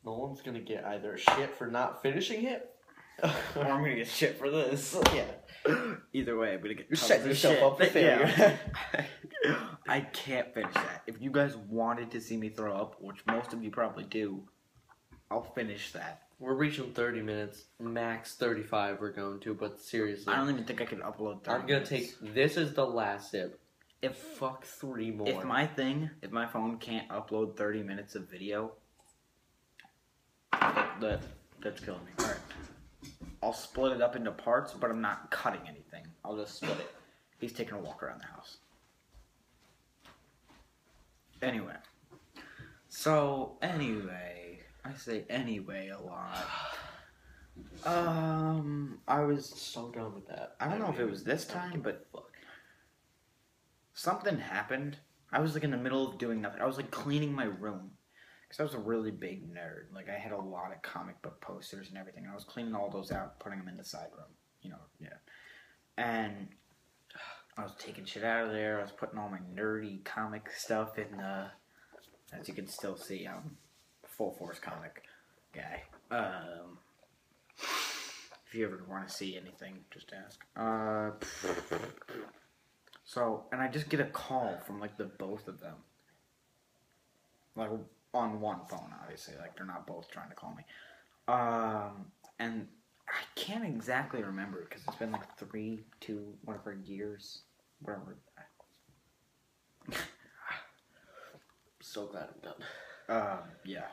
No one's gonna get either shit for not finishing it, or I'm gonna get shit for this. Yeah. Either way, I'm gonna get You're setting yourself up for failure. Yeah. I can't finish that. If you guys wanted to see me throw up, which most of you probably do, I'll finish that. We're reaching 30 minutes, max 35 we're going to, but seriously. I don't even think I can upload 30 I'm gonna take, this is the last sip. If Fuck 3 more. If my phone can't upload 30 minutes of video, that's killing me. Alright. I'll split it up into parts, but I'm not cutting anything. I'll just split it. He's taking a walk around the house. Anyway. I say anyway a lot. I was so done with that. I don't know if it was this time, but something happened. I was like in the middle of doing nothing. I was like cleaning my room. Because I was a really big nerd. Like, I had a lot of comic book posters and everything. And I was cleaning all those out, putting them in the side room. You know, yeah. And I was taking shit out of there. I was putting all my nerdy comic stuff in the... As you can still see, I'm a full-force comic guy. If you ever want to see anything, just ask. And I just get a call from, like, the both of them. Like... on one phone, obviously. Like, they're not both trying to call me. And I can't exactly remember, because it's been like 3, 2, whatever years. Whatever. So glad I'm done. Yeah.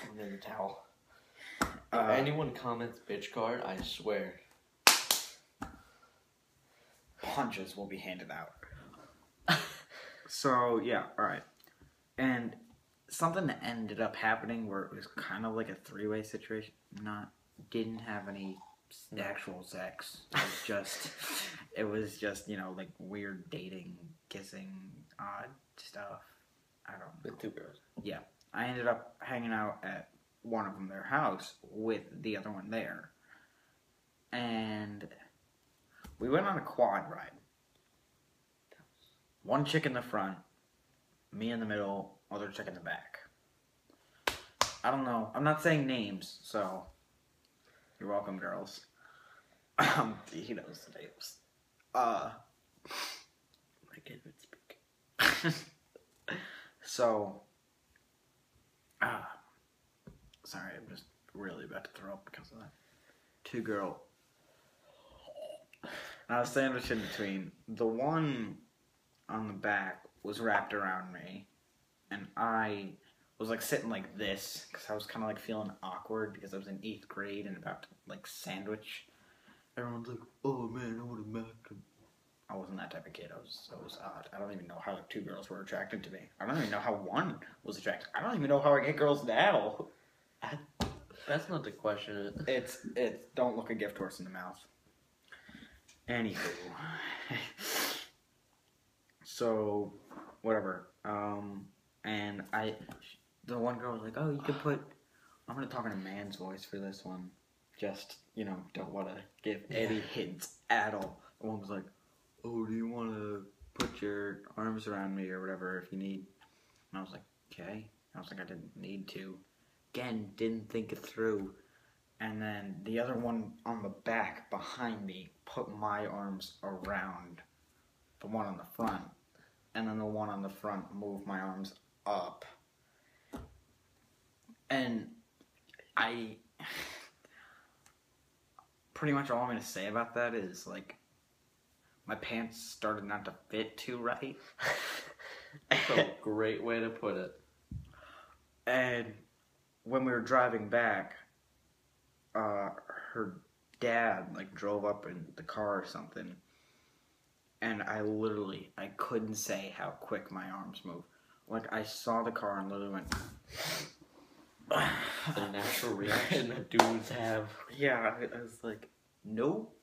I'm in the towel. If anyone comments bitch card, I swear. Punches will be handed out. So, yeah, alright. And something that ended up happening where it was kind of like a three-way situation. Didn't have any actual sex. It was just, you know, like weird dating, kissing, odd stuff. I don't know. With 2 girls. Yeah. I ended up hanging out at one of them, their house, with the other one there. And we went on a quad ride. One chick in the front, me in the middle, other chick in the back. I don't know. I'm not saying names, so you're welcome, girls. He knows the names. I can't even speak. So, sorry, I'm just really about to throw up because of that. 2 girl. I was sandwiched in between. The one on the back was wrapped around me, and I was like sitting like this because I was kind of like feeling awkward because I was in 8th grade and about to like sandwich. Everyone's like, "Oh man, I want to mac him." I wasn't that type of kid. I was odd. I don't even know how 2 girls were attracted to me. I don't even know how one was attracted. I don't even know how I get girls now. That's not the question. It's don't look a gift horse in the mouth. Anywho. So, whatever. And the one girl was like, "Oh, you could put," I'm going to talk in a man's voice for this one. Just, you know, don't want to give any hints at all. The one was like, "Oh, do you want to put your arms around me or whatever if you need?" And I was like, "Okay." I was like, I didn't need to. Again, didn't think it through. And then the other one on the back behind me put my arms around the one on the front. And then the one on the front moved my arms up. And pretty much all I'm going to say about that is, like, my pants started not to fit too right. That's a great way to put it. And when we were driving back, her dad, like, drove up in the car or something. And I couldn't say how quick my arms move. Like, I saw the car and literally went... The natural reaction that dudes have. Yeah, I was like, nope.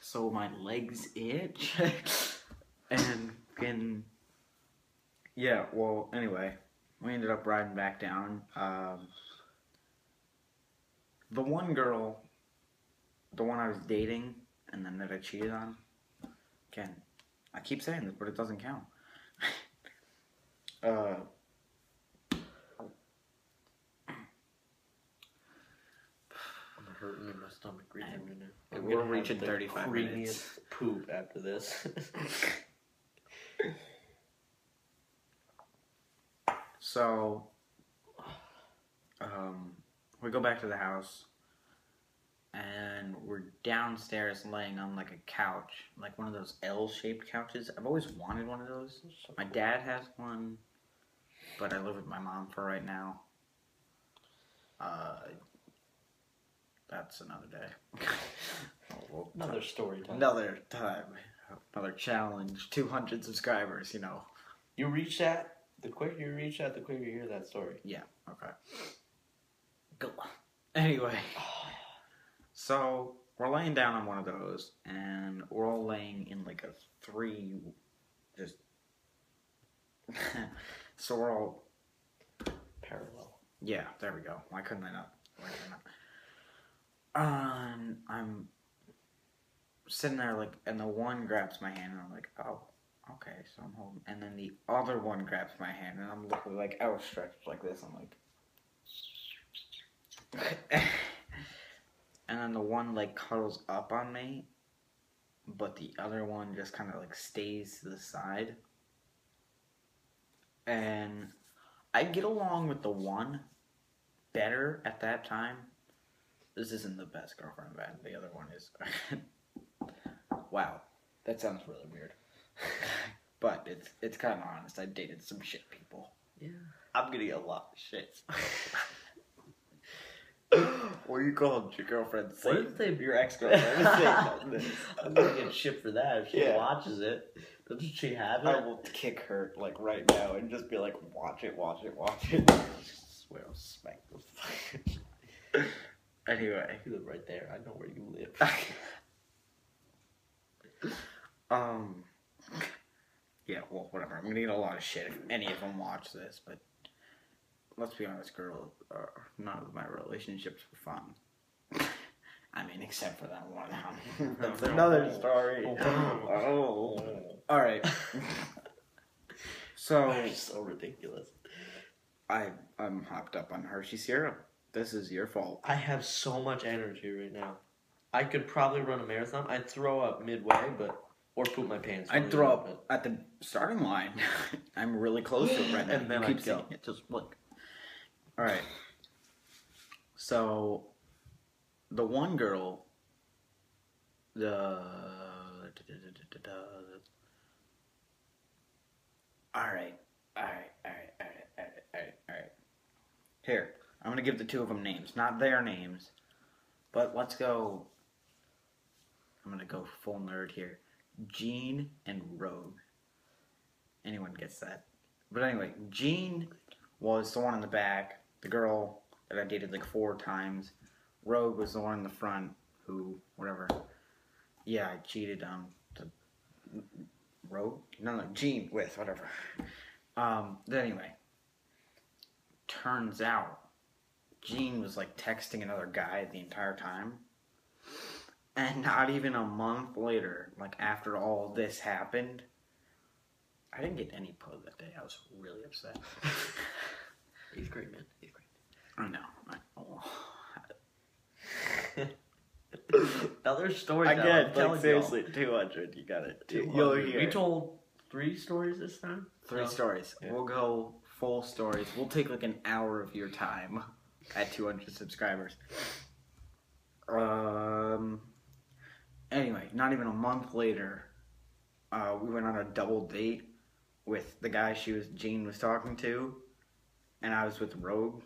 So my legs itch. and yeah, well, anyway, we ended up riding back down. The one girl, the one I was dating, and then that I cheated on, again, I keep saying this, but it doesn't count. I'm hurting in my stomach right now. We're reaching 35 minutes. Creamiest poop after this. So, we go back to the house, and we're downstairs laying on like a couch, like one of those L-shaped couches. I've always wanted one of those. My dad has one, but I live with my mom for right now. That's another day. Another story time. Another time. Another challenge. 200 subscribers, you know. You reach that. The quicker you reach that, the quicker you hear that story. Yeah, okay. Go. Anyway. So, we're laying down on one of those, and we're all laying in like a three, just... So we're all... Parallel. Yeah, there we go. Why couldn't I not? I'm sitting there, like, and the one grabs my hand, and I'm like, oh, okay, so I'm holding, and then the other one grabs my hand, and I'm looking, like, outstretched like this, I'm like, and then the one, like, cuddles up on me, but the other one just kind of, like, stays to the side, and I get along with the one better at that time. This isn't the best girlfriend I've had. The other one is. Wow, that sounds really weird. But it's kind of honest. I dated some shit people. Yeah. I'm getting a lot of shit. What do you call your girlfriend? What if they... Your ex-girlfriend? I'm gonna get shit for that if she watches it. Doesn't she have it? I will kick her like right now and just be like, watch it. I swear I'll smack the Anyway. You live right there. I know where you live. Yeah, well, whatever. I'm gonna get a lot of shit if any of them watch this, but let's be honest, girl, none of my relationships were fun. I mean, except for that one. That's another story. Oh. Alright. So ridiculous. I'm hopped up on Hershey syrup. This is your fault. I have so much energy right now. I could probably run a marathon. I'd throw up midway, or poop my pants. I'd throw up at the starting line. I'm really close to it right now. And then keep I'd go. it. Just look. All right. So, the one girl, All right. Here, I'm gonna give the two of them names, not their names, but let's go. I'm gonna go full nerd here. Jean and Rogue. Anyone gets that? But anyway, Jean was the one in the back, the girl that I dated like 4 times. Rogue was the one in the front who, whatever. Yeah, I cheated on the Rogue? No, Jean with, whatever. But anyway, turns out Jean was like texting another guy the entire time. And not even a month later, like after all this happened, I didn't get any pub that day. I was really upset. He's great, man. He's great. I know. Another story. Again, like seriously, 200. You got it. You'll hear. We told 3 stories this time. 3 stories. Yeah. We'll go full stories. We'll take like an hour of your time at 200 subscribers. Anyway, not even a month later, we went on a double date with the guy Jean was talking to, and I was with Rogue.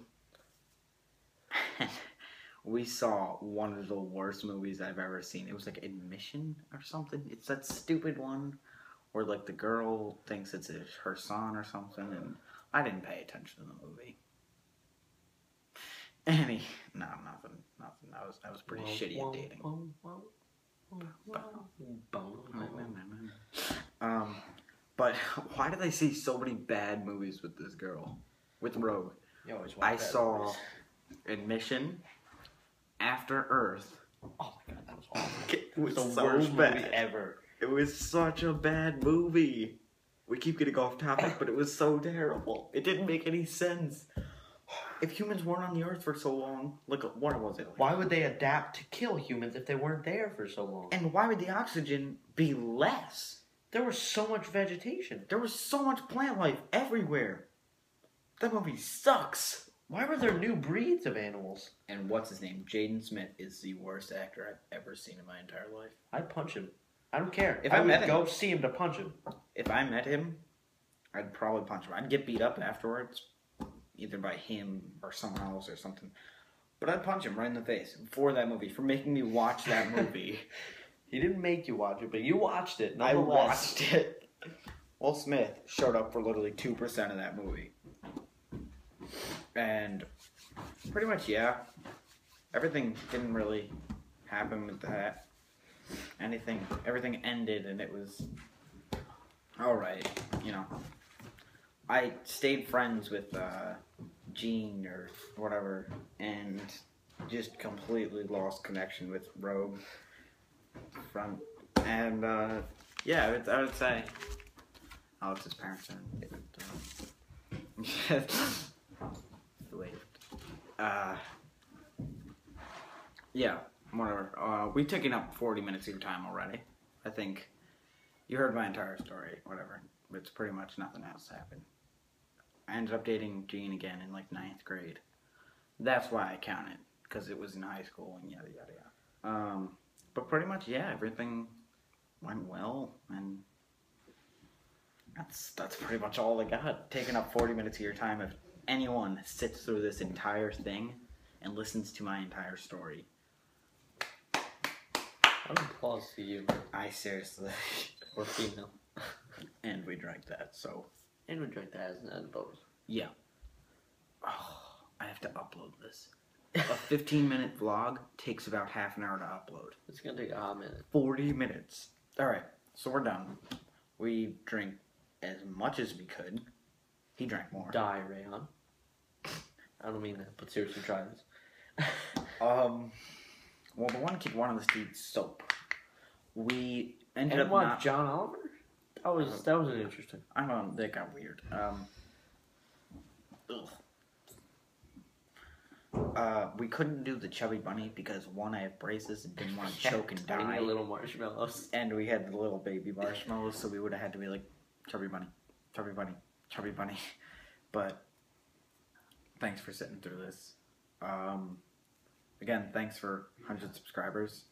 We saw one of the worst movies I've ever seen. It was like Admission or something. It's that stupid one where like the girl thinks it's her son or something, and I didn't pay attention to the movie. Nothing. That was pretty shitty at dating. But why did I see so many bad movies with this girl? With Rogue. I saw Admission, After Earth. Oh my god, that was awful. It was the so worst bad. movie ever. It was such a bad movie. We keep getting off topic, but it was so terrible. It didn't make any sense. If humans weren't on the Earth for so long, like, what was it? Why would they adapt to kill humans if they weren't there for so long? And why would the oxygen be less? There was so much vegetation. There was so much plant life everywhere. That movie sucks. Why were there new breeds of animals? And what's his name? Jaden Smith is the worst actor I've ever seen in my entire life. I'd punch him. I don't care. If I I would met him. go see him to punch him. If I met him, I'd probably punch him. I'd get beat up afterwards, either by him or someone else or something. But I'd punch him right in the face for that movie, for making me watch that movie. He didn't make you watch it, but you watched it. I watched it. Will Smith showed up for literally 2% of that movie. And pretty much, yeah. Everything didn't really happen with that. Everything ended and it was alright, you know. I stayed friends with Gene or whatever and just completely lost connection with Rogue. And yeah, I would say Alex's parents are waved. Yeah, whatever. We've taken up 40 minutes of your time already. I think you heard my entire story, whatever. It's pretty much nothing else happened. I ended up dating Jean again in like 9th grade. That's why I counted, because it was in high school and yada yada yada. But pretty much, yeah, everything went well, and that's pretty much all I got. Taking up 40 minutes of your time. If anyone sits through this entire thing and listens to my entire story, I'm applause to you. I seriously. Or female. And we drank that, so. And we drank that as an bonus. Yeah. Oh, I have to upload this. A 15-minute vlog takes about half an hour to upload. It's gonna take a hot minute. 40 minutes. Alright, so we're done. We drank as much as we could. He drank more. Die, Rayon. I don't mean that, but seriously, try this. Well, the one kid wanted us to eat soap. We ended And up what, not... John Oliver? That was an interesting. I don't know, that got weird. We couldn't do the chubby bunny because one, I have braces and didn't want to choke and die. Tiny little marshmallows. And we had the little baby marshmallows, so we would have had to be like, chubby bunny, chubby bunny, chubby bunny. But thanks for sitting through this. Again, thanks for 100 subscribers.